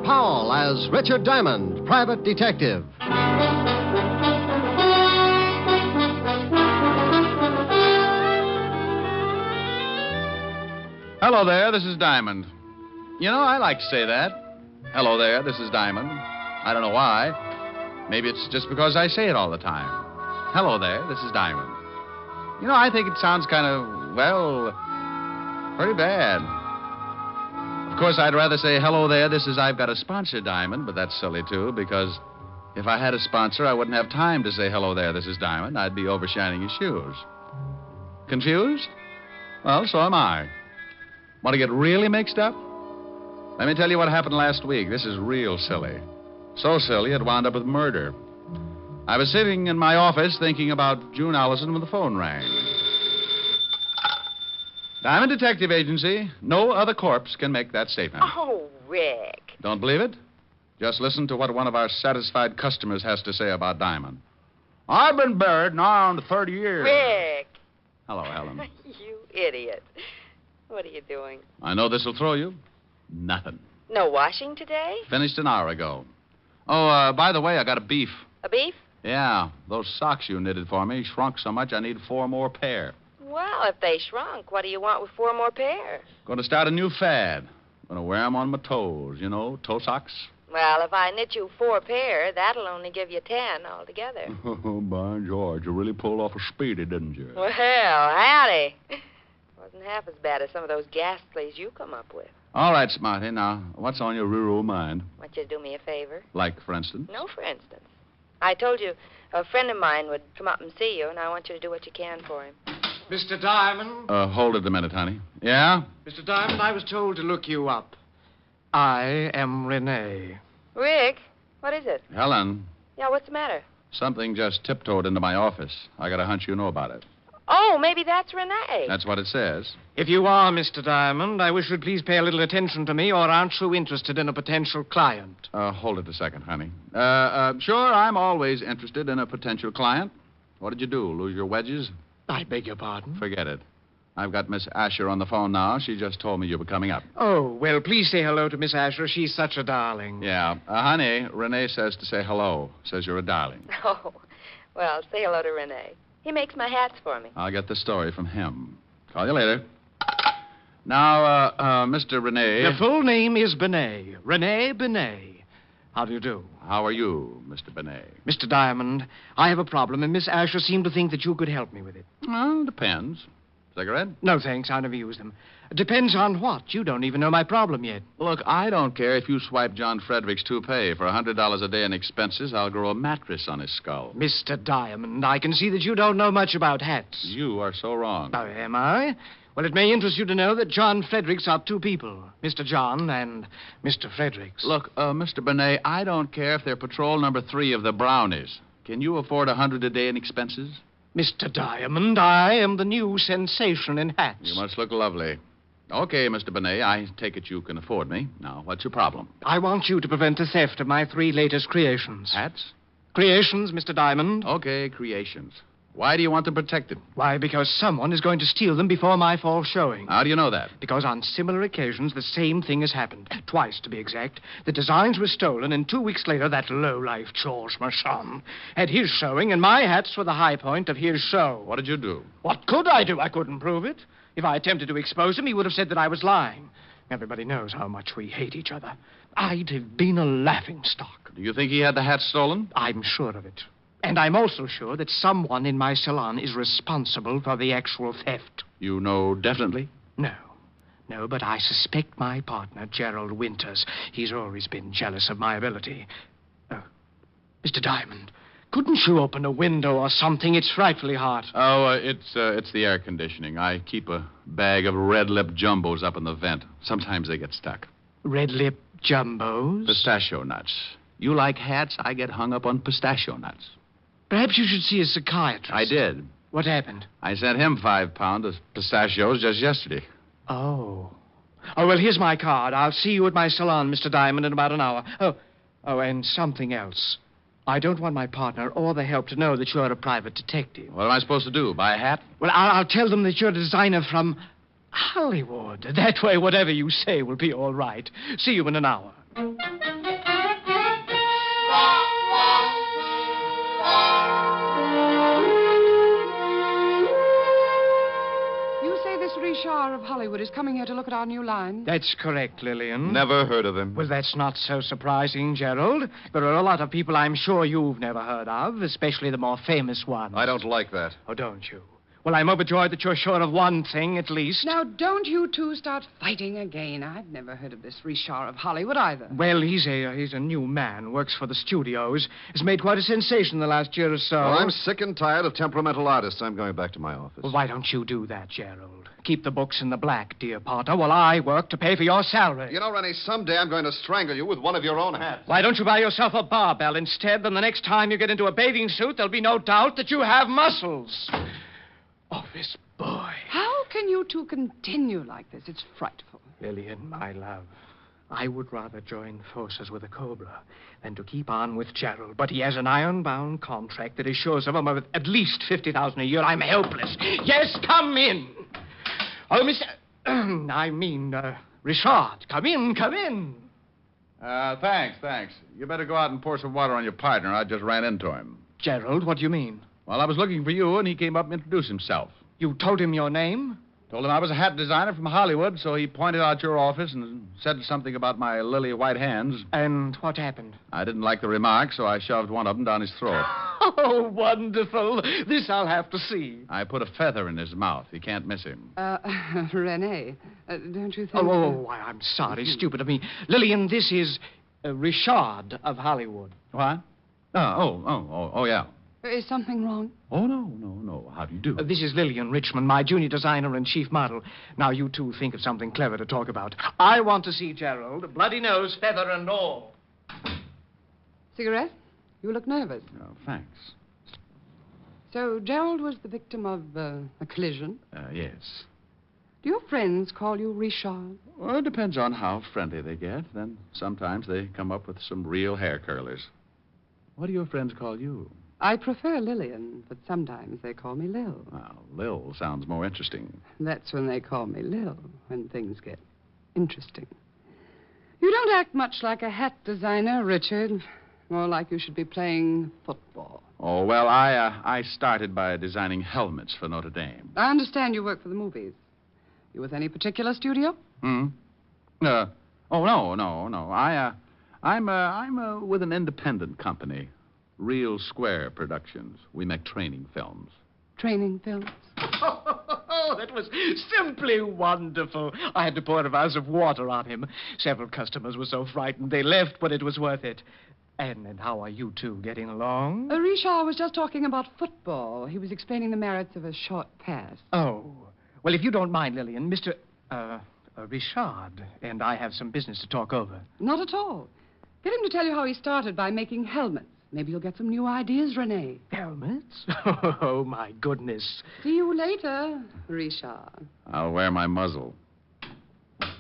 Powell as Richard Diamond, private detective. Hello there, this is Diamond. You know, I like to say that. Hello there, this is Diamond. I don't know why. Maybe it's just because I say it all the time. Hello there, this is Diamond. You know, I think it sounds kind of, well, pretty bad. Of course, I'd rather say, hello there, this is I've got a sponsor, Diamond, but that's silly, too, because if I had a sponsor, I wouldn't have time to say, hello there, this is Diamond. I'd be overshining his shoes. Confused? Well, so am I. Want to get really mixed up? Let me tell you what happened last week. This is real silly. So silly, it wound up with murder. I was sitting in my office thinking about June Allison when the phone rang. Diamond Detective Agency. No other corpse can make that statement. Oh, Rick. Don't believe it? Just listen to what one of our satisfied customers has to say about Diamond. I've been buried now on 30 years. Rick. Hello, Helen. You idiot. What are you doing? I know this will throw you. Nothing. No washing today? Finished an hour ago. Oh, by the way, I got a beef. A beef? Yeah, those socks you knitted for me shrunk so much I need 4 more pair. Well, if they shrunk, what do you want with 4 more pair? Going to start a new fad. Going to wear them on my toes, you know, toe socks. Well, if I knit you 4 pair, that'll only give you 10 altogether. Oh, by George, you really pulled off a speedy, didn't you? Well, howdy. Wasn't half as bad as some of those ghastlies you come up with. All right, Smarty. Now, what's on your rural mind? Want you to do me a favor? Like, for instance? No, for instance. I told you a friend of mine would come up and see you, and I want you to do what you can for him. Mr. Diamond? Hold it a minute, honey. Yeah? Mr. Diamond, I was told to look you up. I am Rene. Rick, what is it? Helen, Yeah, what's the matter? something just tiptoed into my office. I got a hunch you know about it. Oh, maybe that's Rene. That's what it says. If you are Mr. Diamond, I wish you'd please pay a little attention to me, or aren't you interested in a potential client? Hold it a second, honey. Sure, I'm always interested in a potential client. What did you do, lose your wedges? I beg your pardon? Forget it. I've got Miss Asher on the phone now. She just told me you were coming up. Oh, well, please say hello to Miss Asher. She's such a darling. Yeah. Honey, Renee says to say hello. Says you're a darling. Oh, well, say hello to Rene. He makes my hats for me. I'll get the story from him. Call you later. Now, Mr. Rene. The full name is Benet. Rene Benet. How do you do? How are you, Mr. Benet? Mr. Diamond, I have a problem, and Miss Asher seemed to think that you could help me with it. Well, depends. Cigarette? No, thanks. I never use them. Depends on what. You don't even know my problem yet. Look, I don't care if you swipe John Frederick's toupee. For $100 a day in expenses, I'll grow a mattress on his skull. Mr. Diamond, I can see that you don't know much about hats. You are so wrong. Oh, am I? Well, it may interest you to know that John Fredericks are 2 people. Mr. John and Mr. Fredericks. Look, Mr. Benet, I don't care if they're patrol number 3 of the Brownies. Can you afford $100 a day in expenses? Mr. Diamond, I am the new sensation in hats. You must look lovely. Okay, Mr. Benet, I take it you can afford me. Now, what's your problem? I want you to prevent the theft of my 3 latest creations. Hats? Creations, Mr. Diamond. Okay, creations. Why do you want them protected? Why, because someone is going to steal them before my fall showing. How do you know that? Because on similar occasions, the same thing has happened. Twice, to be exact. The designs were stolen, and 2 weeks later, that lowlife George Marchand had his showing, and my hats were the high point of his show. What did you do? What could I do? I couldn't prove it. If I attempted to expose him, he would have said that I was lying. Everybody knows how much we hate each other. I'd have been a laughingstock. Do you think he had the hat stolen? I'm sure of it. And I'm also sure that someone in my salon is responsible for the actual theft. You know definitely? No. No, but I suspect my partner, Gerald Winters. He's always been jealous of my ability. Oh, Mr. Diamond, couldn't you open a window or something? It's frightfully hot. Oh, it's the air conditioning. I keep a bag of red lip jumbos up in the vent. Sometimes they get stuck. Red lip jumbos? Pistachio nuts. You like hats? I get hung up on pistachio nuts. Perhaps you should see a psychiatrist. I did. What happened? I sent him 5 pounds of pistachios just yesterday. Oh. Oh, well, here's my card. I'll see you at my salon, Mr. Diamond, in about an hour. Oh, and something else. I don't want my partner or the help to know that you're a private detective. What am I supposed to do, buy a hat? Well, I'll tell them that you're a designer from Hollywood. That way, whatever you say will be all right. See you in an hour. You say this Richard of Hollywood is coming here to look at our new line? That's correct, Lillian. Never heard of him. Well, that's not so surprising, Gerald. There are a lot of people I'm sure you've never heard of, especially the more famous ones. I don't like that. Oh, don't you? Well, I'm overjoyed that you're sure of one thing, at least. Now, don't you two start fighting again. I've never heard of this Richard of Hollywood either. Well, he's a new man, works for the studios. Has made quite a sensation the last year or so. Well, I'm sick and tired of temperamental artists. I'm going back to my office. Well, why don't you do that, Gerald? Keep the books in the black, dear Potter, while I work to pay for your salary. You know, Rene, someday I'm going to strangle you with one of your own hats. Why don't you buy yourself a barbell instead? Then the next time you get into a bathing suit, there'll be no doubt that you have muscles. Oh, this boy. How can you two continue like this? It's frightful. Lillian, my love, I would rather join forces with a Cobra than to keep on with Gerald. But he has an iron-bound contract that assures of him of at least $50,000 a year. I'm helpless. Yes, come in. Oh, Mr. Richard, come in. Thanks. You better go out and pour some water on your partner. I just ran into him. Gerald, what do you mean? Well, I was looking for you, and he came up and introduced himself. You told him your name? Told him I was a hat designer from Hollywood, so he pointed out your office and said something about my lily white hands. And what happened? I didn't like the remark, so I shoved one of them down his throat. Oh, wonderful. This I'll have to see. I put a feather in his mouth. You can't miss him. Rene, don't you think... I'm sorry. Stupid of me. Lillian, this is Richard of Hollywood. What? Oh, yeah. Is something wrong? Oh, no. How do you do? This is Lillian Richmond, my junior designer and chief model. Now, you two think of something clever to talk about. I want to see Gerald, bloody nose, feather, and all. Cigarette? You look nervous. Oh, thanks. So, Gerald was the victim of a collision? Yes. Do your friends call you Richard? Well, it depends on how friendly they get. Then sometimes they come up with some real hair curlers. What do your friends call you? I prefer Lillian, but sometimes they call me Lil. Well, Lil sounds more interesting. That's when they call me Lil, when things get interesting. You don't act much like a hat designer, Richard. More like you should be playing football. Oh, well, I started by designing helmets for Notre Dame. I understand you work for the movies. You with any particular studio? No. I'm with an independent company. Real Square Productions. We make training films. Training films? Oh, that was simply wonderful. I had to pour a vase of water on him. Several customers were so frightened they left, but it was worth it. And how are you two getting along? Richard was just talking about football. He was explaining the merits of a short pass. Oh. Well, if you don't mind, Lillian, Mr. Richard and I have some business to talk over. Not at all. Get him to tell you how he started by making helmets. Maybe you'll get some new ideas, Rene. Helmets? Oh, my goodness. See you later, Richard. I'll wear my muzzle.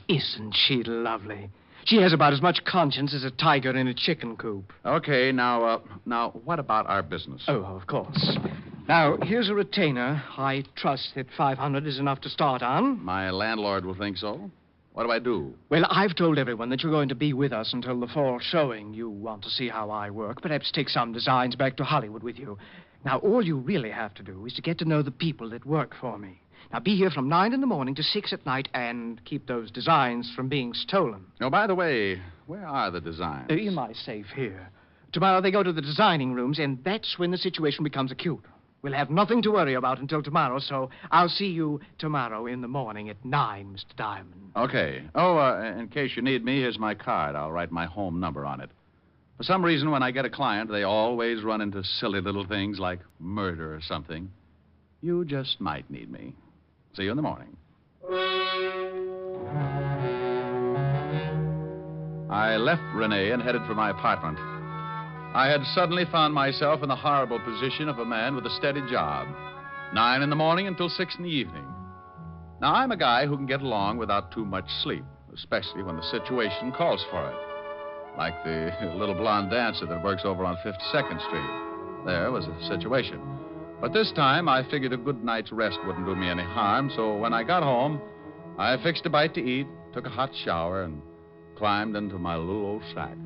Isn't she lovely? She has about as much conscience as a tiger in a chicken coop. Okay, now, what about our business? Oh, of course. Now, here's a retainer. I trust that $500 is enough to start on. My landlord will think so. What do I do? Well, I've told everyone that you're going to be with us until the fall showing. You want to see how I work, perhaps take some designs back to Hollywood with you. Now, all you really have to do is to get to know the people that work for me. Now, be here from 9 in the morning to 6 at night and keep those designs from being stolen. Oh, by the way, where are the designs? In my safe here. Tomorrow they go to the designing rooms, and that's when the situation becomes acute. We'll have nothing to worry about until tomorrow, so I'll see you tomorrow in the morning at 9, Mr. Diamond. Okay. Oh, in case you need me, here's my card. I'll write my home number on it. For some reason, when I get a client, they always run into silly little things like murder or something. You just might need me. See you in the morning. I left Rene and headed for my apartment. I had suddenly found myself in the horrible position of a man with a steady job. 9 in the morning until 6 in the evening. Now, I'm a guy who can get along without too much sleep, especially when the situation calls for it. Like the little blonde dancer that works over on 52nd Street. There was a situation. But this time, I figured a good night's rest wouldn't do me any harm, so when I got home, I fixed a bite to eat, took a hot shower, and climbed into my little old sack.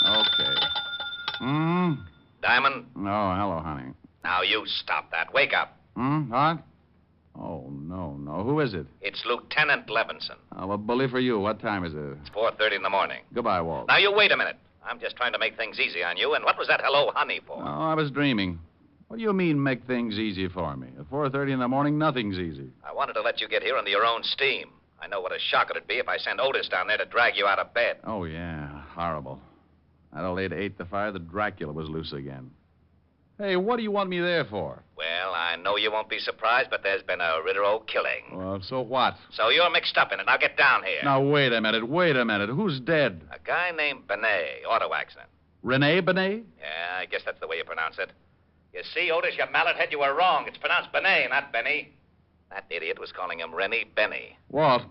Okay. Diamond, Oh, hello, honey. now you stop that. Wake up. What? Oh, no. Who is it? It's Lieutenant Levinson. Oh, well, bully for you. What time is it? It's 4:30 in the morning. Goodbye, Walt. Now, you wait a minute. I'm just trying to make things easy on you. And what was that hello, honey, for? Oh, I was dreaming. What do you mean, make things easy for me? At 4:30 in the morning, nothing's easy. I wanted to let you get here under your own steam. I know what a shock it'd be if I sent Otis down there to drag you out of bed. Oh, yeah. Horrible. That old lady ate the fire that Dracula was loose again. Hey, what do you want me there for? Well, I know you won't be surprised, but there's been a Ritter killing. Well, so what? So you're mixed up in it. Now get down here. Now, wait a minute. Who's dead? A guy named Bennet, auto accident. Rene Bennet? Yeah, I guess that's the way you pronounce it. You see, Otis, you mallet head, you were wrong. It's pronounced Bennet, not Benny. That idiot was calling him Rene Bennet. Walt,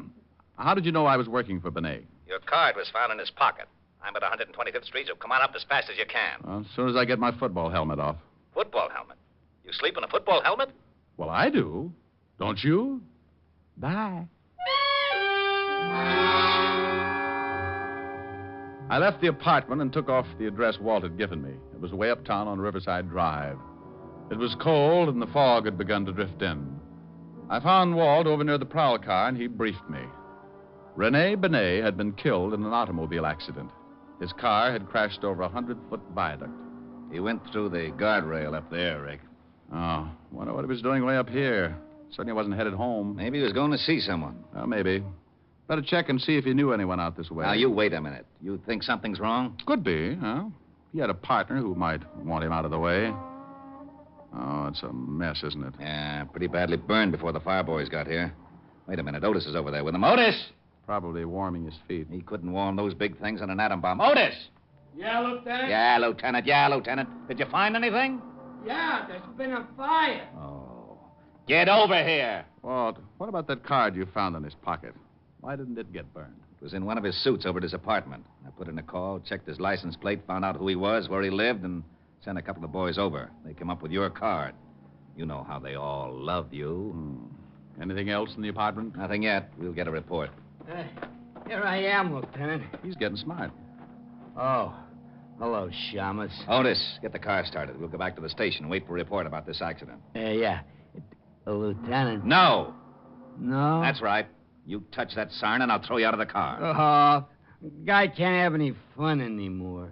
how did you know I was working for Bennet? Your card was found in his pocket. I'm at 125th Street, so come on up as fast as you can. Well, as soon as I get my football helmet off. Football helmet? You sleep in a football helmet? Well, I do. Don't you? Bye. I left the apartment and took off the address Walt had given me. It was way uptown on Riverside Drive. It was cold, and the fog had begun to drift in. I found Walt over near the prowl car, and he briefed me. Rene Bennet had been killed in an automobile accident. His car had crashed over a 100-foot viaduct. He went through the guardrail up there, Rick. Oh, wonder what he was doing way up here. Certainly wasn't headed home. Maybe he was going to see someone. Well, maybe. Better check and see if he knew anyone out this way. Now, you wait a minute. You think something's wrong? Could be, huh? He had a partner who might want him out of the way. Oh, it's a mess, isn't it? Yeah, pretty badly burned before the fire boys got here. Wait a minute. Otis is over there with him. Otis! Probably warming his feet. He couldn't warm those big things on an atom bomb. Otis! Yeah, Lieutenant? Yeah, Lieutenant. Did you find anything? Yeah, there's been a fire. Oh. Get over here. Walt, what about that card you found in his pocket? Why didn't it get burned? It was in one of his suits over at his apartment. I put in a call, checked his license plate, found out who he was, where he lived, and sent a couple of boys over. They came up with your card. You know how they all love you. Anything else in the apartment? Nothing yet. We'll get a report. Here I am, Lieutenant. He's getting smart. Oh, hello, Shamus. Otis, get the car started. We'll go back to the station and wait for a report about this accident. Yeah. Lieutenant? No. No? That's right. You touch that siren and I'll throw you out of the car. Guy can't have any fun anymore.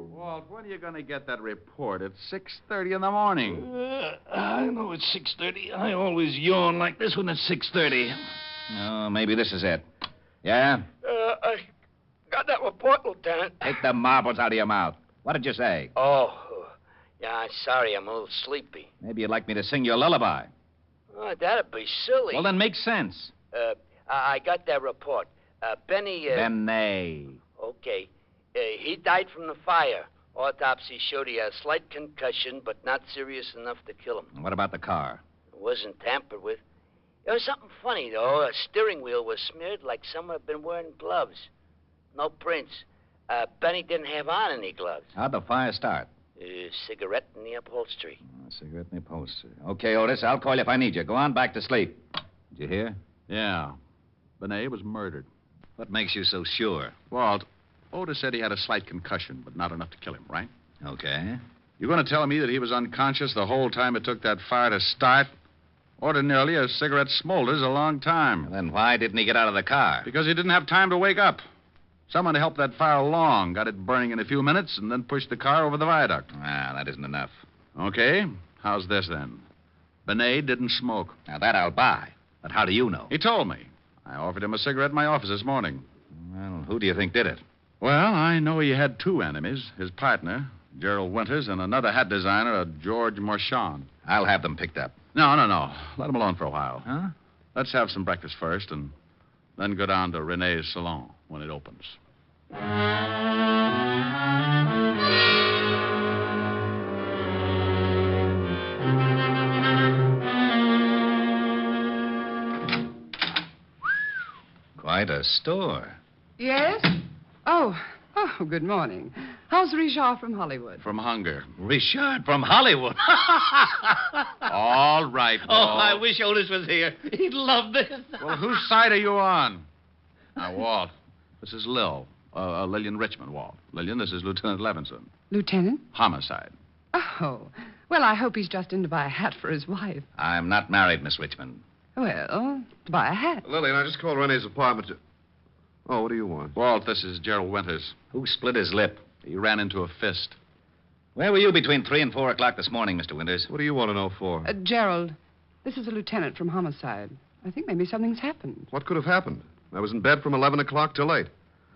Walt, when are you going to get that report? It's 6:30 in the morning. I know it's 6:30. I always yawn like this when it's 6:30. Oh, maybe this is it. Yeah? I got that report, Lieutenant. Take the marbles out of your mouth. What did you say? Oh, yeah, sorry, I'm a little sleepy. Maybe you'd like me to sing you a lullaby. Oh, that'd be silly. Well, then make sense. I got that report. Benny, Bennet. Okay. He died from the fire. Autopsy showed he had a slight concussion, but not serious enough to kill him. What about the car? It wasn't tampered with. There was something funny, though. A steering wheel was smeared like someone had been wearing gloves. No prints. Benny didn't have on any gloves. How'd the fire start? Cigarette in the upholstery. A cigarette in the upholstery. Okay, Otis, I'll call you if I need you. Go on back to sleep. Did you hear? Yeah. Bennet was murdered. What makes you so sure? Walt, Otis said he had a slight concussion, but not enough to kill him, right? Okay. You're going to tell me that he was unconscious the whole time it took that fire to start? Ordinarily, a cigarette smolders a long time. Then why didn't he get out of the car? Because he didn't have time to wake up. Someone helped that fire along, got it burning in a few minutes, and then pushed the car over the viaduct. Ah, that isn't enough. Okay. How's this, then? Bennet didn't smoke. Now, that I'll buy. But how do you know? He told me. I offered him a cigarette in my office this morning. Well, who do you think did it? Well, I know he had two enemies. His partner, Gerald Winters, and another hat designer, George Marchand. I'll have them picked up. No. Let him alone for a while. Huh? Let's have some breakfast first, and then go down to Rene's salon when it opens. the store. Yes? Oh, good morning. How's Richard from Hollywood? From hunger. Richard from Hollywood. All right, Oh, Walt. I wish Otis was here. He'd love this. Well, whose side are you on? Now, Walt, this is Lillian Richmond, Walt. Lillian, this is Lieutenant Levinson. Lieutenant? Homicide. Oh, well, I hope he's just in to buy a hat for his wife. I'm not married, Miss Richmond. Well, to buy a hat. Lillian, I just called Rene's apartment to... Oh, what do you want? Walt, this is Gerald Winters. Who split his lip? He ran into a fist. Where were you between 3 and 4 o'clock this morning, Mr. Winters? What do you want to know for? Gerald, this is a lieutenant from Homicide. I think maybe something's happened. What could have happened? I was in bed from 11 o'clock till 8.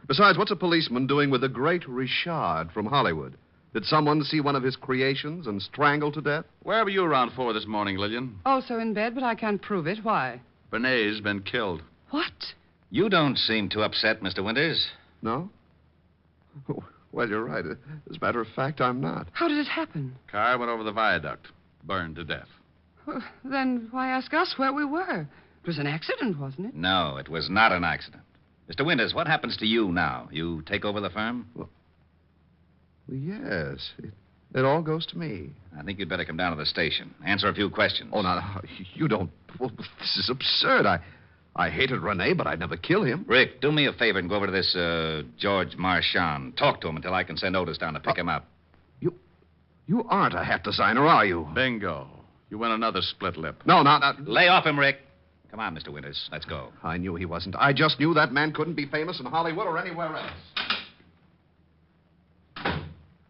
Besides, what's a policeman doing with the great Richard from Hollywood? Did someone see one of his creations and strangle to death? Where were you around 4 this morning, Lillian? Also in bed, but I can't prove it. Why? Benet's been killed. What? You don't seem too upset, Mr. Winters. No? Well, you're right. As a matter of fact, I'm not. How did it happen? Car went over the viaduct. Burned to death. Well, then why ask us where we were? It was an accident, wasn't it? No, it was not an accident. Mr. Winters, what happens to you now? You take over the firm? Well, yes. It all goes to me. I think you'd better come down to the station. Answer a few questions. Oh, no, you don't... Well, this is absurd. I hated Rene, but I'd never kill him. Rick, do me a favor and go over to this George Marchand. Talk to him until I can send Otis down to pick him up. You aren't a hat designer, are you? Bingo. You win another split lip. No, not... Lay off him, Rick. Come on, Mr. Winters. Let's go. I knew he wasn't. I just knew that man couldn't be famous in Hollywood or anywhere else.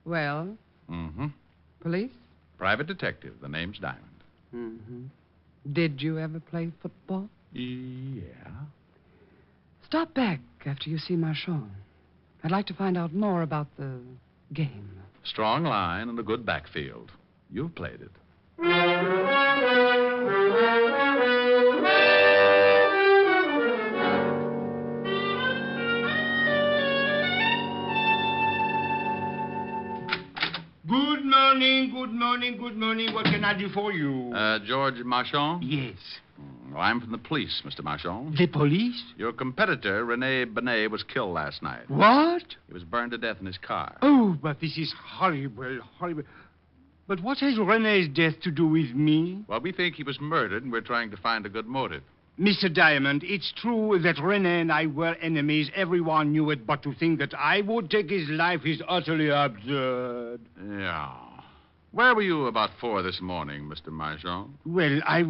Well, Mm-hmm. police? Private detective. The name's Diamond. Mm-hmm. Did you ever play football? Yeah. Stop back after you see Marchand. I'd like to find out more about the game. Strong line and a good backfield. You've played it. Good morning. What can I do for you? George Marchand? Yes. I'm from the police, Mr. Marchand. The police? Your competitor, Rene Bennet, was killed last night. What? He was burned to death in his car. Oh, but this is horrible. But what has Rene's death to do with me? Well, we think he was murdered, and we're trying to find a good motive. Mr. Diamond, it's true that Rene and I were enemies. Everyone knew it, but to think that I would take his life is utterly absurd. Yeah. Where were you about 4 this morning, Mr. Marchand? Well, I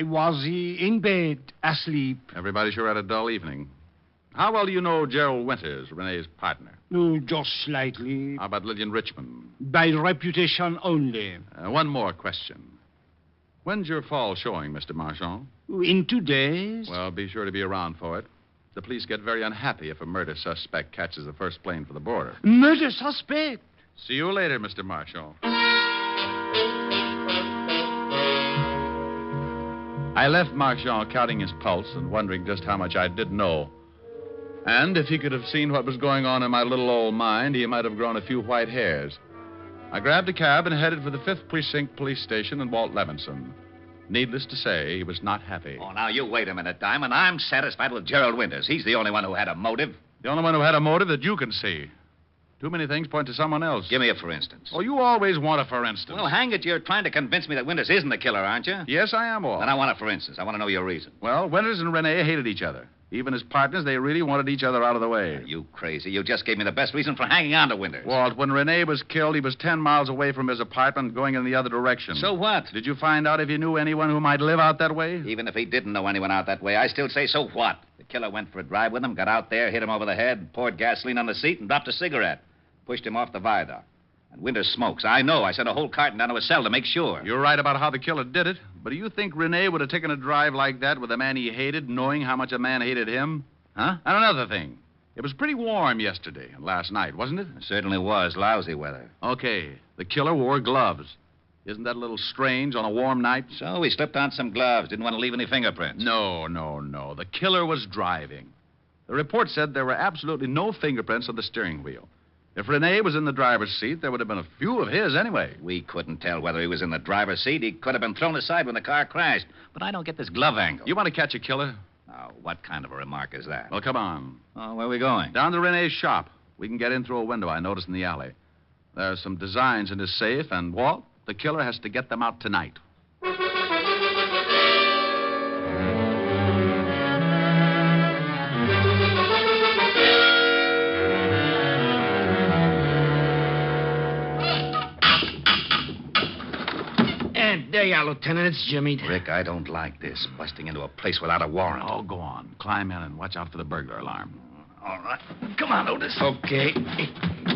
was in bed, asleep. Everybody sure had a dull evening. How well do you know Gerald Winters, Rene's partner? Oh, just slightly. How about Lillian Richmond? By reputation only. One more question. When's your fall showing, Mr. Marchand? In 2 days. Well, be sure to be around for it. The police get very unhappy if a murder suspect catches the first plane for the border. Murder suspect? See you later, Mr. Marchand. I left Marchand counting his pulse and wondering just how much I did know. And if he could have seen what was going on in my little old mind, he might have grown a few white hairs. I grabbed a cab and headed for the 5th Precinct Police Station in Walt Levinson. Needless to say, he was not happy. Oh, now, you wait a minute, Diamond. I'm satisfied with Gerald Winters. He's the only one who had a motive. The only one who had a motive that you can see. Too many things point to someone else. Give me a for instance. Oh, you always want a for instance. Well, hang it, you're trying to convince me that Winters isn't the killer, aren't you? Yes, I am, Walt. Then I want a for instance. I want to know your reason. Well, Winters and Rene hated each other. Even as partners, they really wanted each other out of the way. Are you crazy? You just gave me the best reason for hanging on to Winters. Walt, when Rene was killed, he was 10 miles away from his apartment going in the other direction. So what? Did you find out if he knew anyone who might live out that way? Even if he didn't know anyone out that way, I still say so what? The killer went for a drive with him, got out there, hit him over the head, poured gasoline on the seat, and dropped a cigarette. Pushed him off the viaduct. And Winters smokes. I know. I sent a whole carton down to his cell to make sure. You're right about how the killer did it. But do you think Rene would have taken a drive like that with a man he hated, knowing how much a man hated him? Huh? And another thing. It was pretty warm yesterday and last night, wasn't it? It certainly was. Lousy weather. Okay. The killer wore gloves. Isn't that a little strange on a warm night? So he slipped on some gloves. Didn't want to leave any fingerprints. No. The killer was driving. The report said there were absolutely no fingerprints on the steering wheel. If Rene was in the driver's seat, there would have been a few of his anyway. We couldn't tell whether he was in the driver's seat. He could have been thrown aside when the car crashed. But I don't get this glove angle. You want to catch a killer? Now, what kind of a remark is that? Well, come on. Oh, where are we going? Down to Rene's shop. We can get in through a window I noticed in the alley. There are some designs in his safe, and Walt, the killer, has to get them out tonight. There you are, Lieutenant. It's Jimmy. Rick, I don't like this. Busting into a place without a warrant. Oh, go on. Climb in and watch out for the burglar alarm. All right. Come on, Otis. Okay.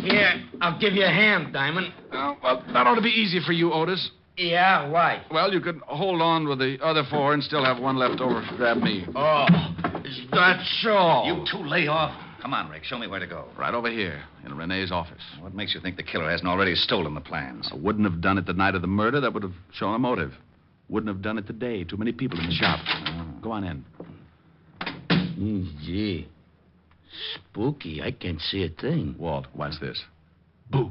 Here, I'll give you a hand, Diamond. Oh, well, that ought to be easy for you, Otis. Yeah, why? Well, you could hold on with the other four and still have one left over to grab me. Oh, is that so? You two lay off. Come on, Rick. Show me where to go. Right over here, in Rene's office. What makes you think the killer hasn't already stolen the plans? I wouldn't have done it the night of the murder. That would have shown a motive. Wouldn't have done it today. Too many people in the shop. Go on in. Gee. Spooky. I can't see a thing. Walt, watch this. Boo.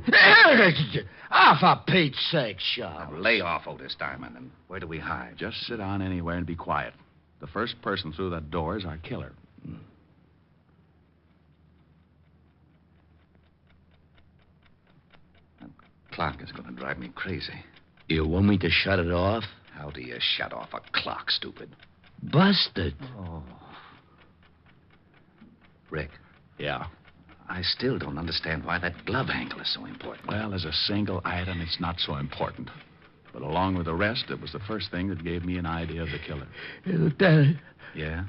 Ah, for Pete's sake, Now, Shaw. lay off, Otis Diamond. And where do we hide? Just sit down anywhere and be quiet. The first person through that door is our killer. Clock is going to drive me crazy. You want me to shut it off? How do you shut off a clock, stupid? Busted. Oh. Rick, Yeah. I still don't understand why that glove handle is so important. Well, as a single item, it's not so important. But along with the rest, it was the first thing that gave me an idea of the killer. Lieutenant, Yeah?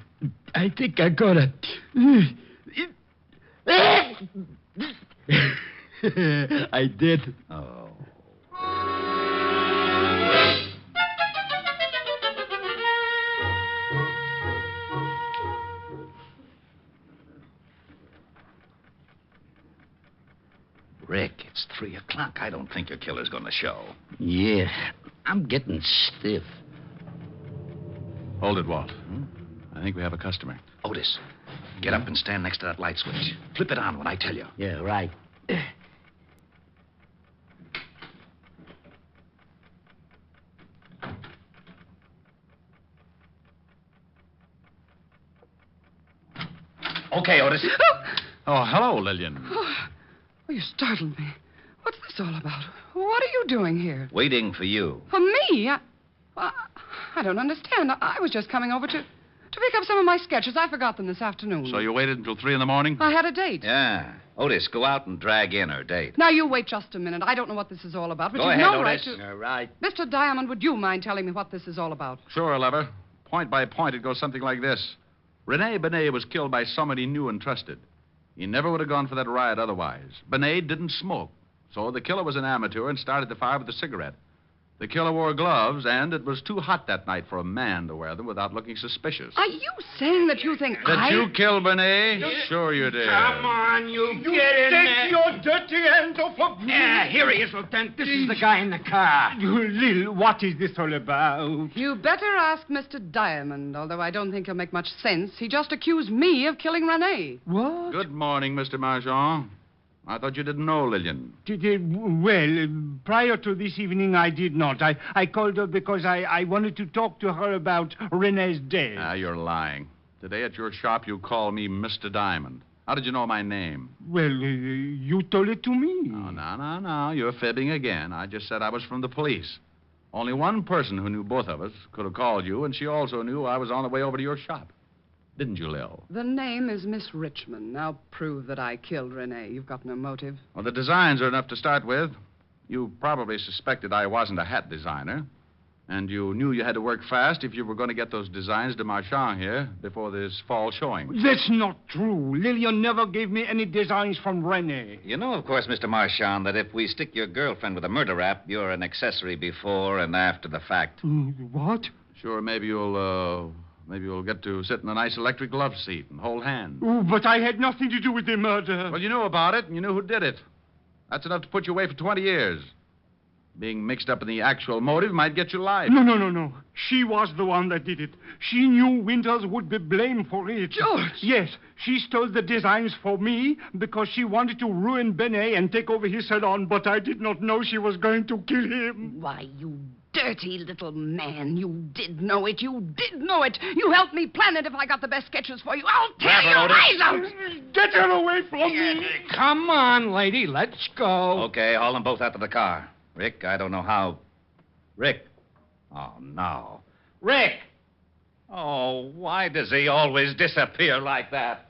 I think I got it. I did. Oh. Rick, it's 3 o'clock. I don't think your killer's going to show. Yeah, I'm getting stiff. Hold it, Walt. I think we have a customer. Otis, get up and stand next to that light switch. Flip it on when I tell you. Yeah, right. Okay, Otis. Oh, hello, Lillian. Oh, you startled me. What's this all about? What are you doing here? Waiting for you. For me? I don't understand. I was just coming over to pick up some of my sketches. I forgot them this afternoon. So you waited until 3 in the morning? I had a date. Yeah. Otis, go out and drag in her date. Now, you wait just a minute. I don't know what this is all about, but Go you've ahead, no right Otis. to... All right. Mr. Diamond, would you mind telling me what this is all about? Sure, Lever. Point by point, it goes something like this. Rene Bennet was killed by somebody he knew and trusted. He never would have gone for that riot otherwise. Bennet didn't smoke, so the killer was an amateur and started the fire with a cigarette. The killer wore gloves, and it was too hot that night for a man to wear them without looking suspicious. Are you saying that you think That you killed Bennet? Sure you did. Come on, you get in there. Your dirty hands off of me. Yeah, here he is, Lieutenant. This is the guy in the car. Lil, what is this all about? You better ask Mr. Diamond, although I don't think he'll make much sense. He just accused me of killing Rene. What? Good morning, Mr. Marchand. I thought you didn't know Lillian. Well, prior to this evening, I did not. I called her because I wanted to talk to her about Rene's death. Ah, you're lying. Today at your shop, you called me Mr. Diamond. How did you know my name? Well, you told it to me. Oh, no. You're fibbing again. I just said I was from the police. Only one person who knew both of us could have called you, and she also knew I was on the way over to your shop. Didn't you, Lil? The name is Miss Richmond. Now prove that I killed Rene. You've got no motive. Well, the designs are enough to start with. You probably suspected I wasn't a hat designer. And you knew you had to work fast if you were going to get those designs to Marchand here before this fall showing. That's not true. Lillian never gave me any designs from Rene. You know, of course, Mr. Marchand, that if we stick your girlfriend with a murder rap, you're an accessory before and after the fact. What? Sure, maybe you'll get to sit in a nice electric love seat and hold hands. Oh, but I had nothing to do with the murder. Well, you knew about it, and you knew who did it. That's enough to put you away for 20 years. Being mixed up in the actual motive might get you life. No. She was the one that did it. She knew Winters would be blamed for it. George! Yes, she stole the designs for me because she wanted to ruin Bennet and take over his salon, but I did not know she was going to kill him. Why, you dirty little man. You did know it. You did know it. You helped me plan it if I got the best sketches for you. I'll tear your eyes out. Get her away from me. Come on, lady. Let's go. Okay, haul them both out to the car. Rick, I don't know how... Rick. Oh, no. Rick! Oh, why does he always disappear like that?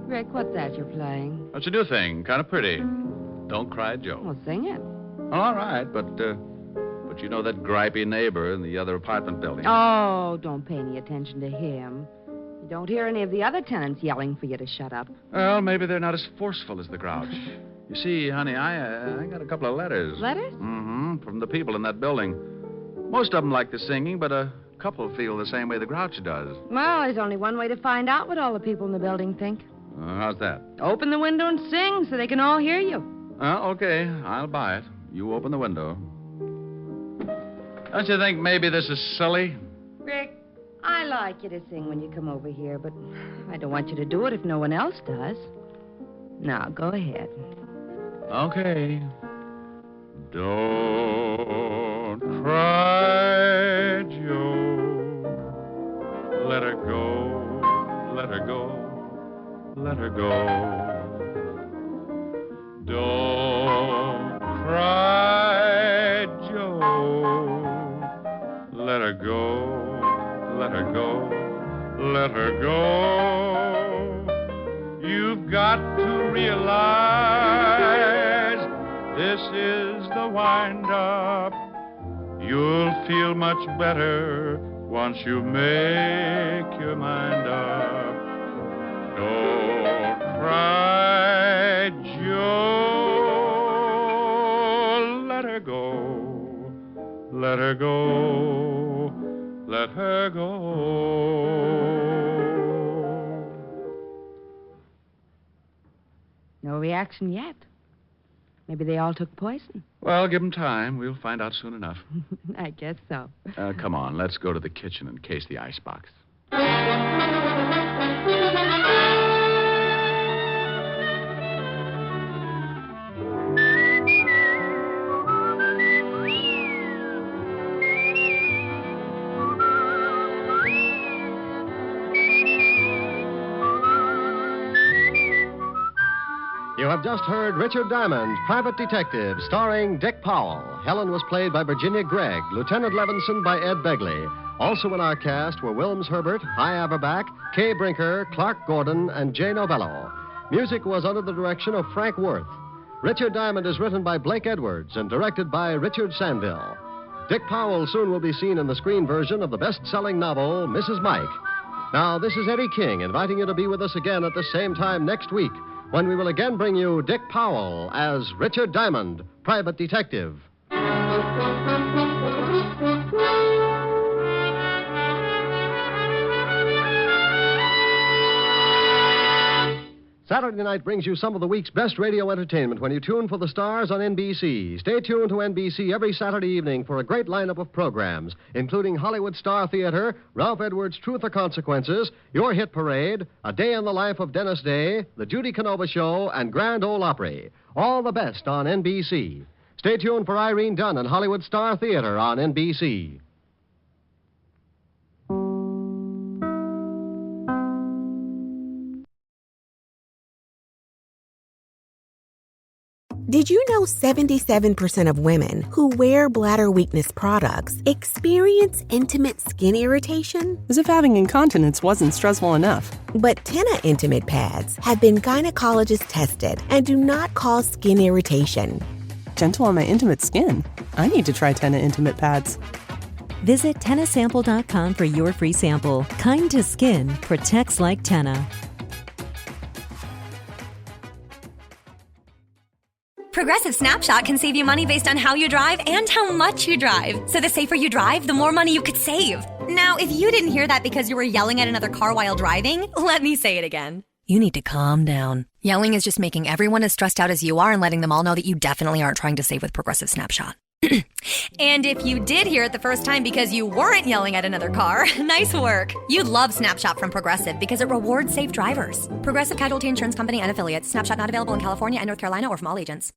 Rick, what's that you're playing? What's a new thing? Kind of pretty. Don't Cry Joe. Well, sing it. Well, all right, but you know that gripey neighbor in the other apartment building. Oh, don't pay any attention to him. You don't hear any of the other tenants yelling for you to shut up. Well, maybe they're not as forceful as the Grouch. You see, honey, I got a couple of letters. Letters? Mm-hmm, from the people in that building. Most of them like the singing, but a couple feel the same way the Grouch does. Well, there's only one way to find out what all the people in the building think. How's that? Open the window and sing so they can all hear you. Okay, I'll buy it. You open the window. Don't you think maybe this is silly? Rick, I like you to sing when you come over here, but I don't want you to do it if no one else does. Now, go ahead. Okay. Don't cry, Joe. Let her go, let her go, let her go. Don't cry, Joe. Let her go, let her go, let her go. You've got to realize this is the wind-up. You'll feel much better once you make your mind up. Don't cry, Joe. Let her go, let her go, let her go. No reaction yet. Maybe they all took poison. Well, give them time. We'll find out soon enough. I guess so. Come on, let's go to the kitchen and case the icebox. You have just heard Richard Diamond, Private Detective, starring Dick Powell. Helen was played by Virginia Gregg, Lieutenant Levinson by Ed Begley. Also in our cast were Wilms Herbert, Hy Averback, Kay Brinker, Clark Gordon, and Jay Novello. Music was under the direction of Frank Worth. Richard Diamond is written by Blake Edwards and directed by Richard Sandville. Dick Powell soon will be seen in the screen version of the best-selling novel, Mrs. Mike. Now, this is Eddie King inviting you to be with us again at the same time next week, when we will again bring you Dick Powell as Richard Diamond, Private Detective. Saturday night brings you some of the week's best radio entertainment when you tune for the stars on NBC. Stay tuned to NBC every Saturday evening for a great lineup of programs, including Hollywood Star Theater, Ralph Edwards' Truth or Consequences, Your Hit Parade, A Day in the Life of Dennis Day, The Judy Canova Show, and Grand Ole Opry. All the best on NBC. Stay tuned for Irene Dunn and Hollywood Star Theater on NBC. Did you know 77% of women who wear bladder weakness products experience intimate skin irritation? As if having incontinence wasn't stressful enough. But Tena Intimate Pads have been gynecologist tested and do not cause skin irritation. Gentle on my intimate skin. I need to try Tena Intimate Pads. Visit TenaSample.com for your free sample. Kind to skin, protects like Tena. Progressive Snapshot can save you money based on how you drive and how much you drive. So the safer you drive, the more money you could save. Now, if you didn't hear that because you were yelling at another car while driving, let me say it again. You need to calm down. Yelling is just making everyone as stressed out as you are and letting them all know that you definitely aren't trying to save with Progressive Snapshot. And if you did hear it the first time because you weren't yelling at another car, nice work. You'd love Snapshot from Progressive because it rewards safe drivers. Progressive Casualty Insurance Company and affiliates. Snapshot not available in California and North Carolina or from all agents.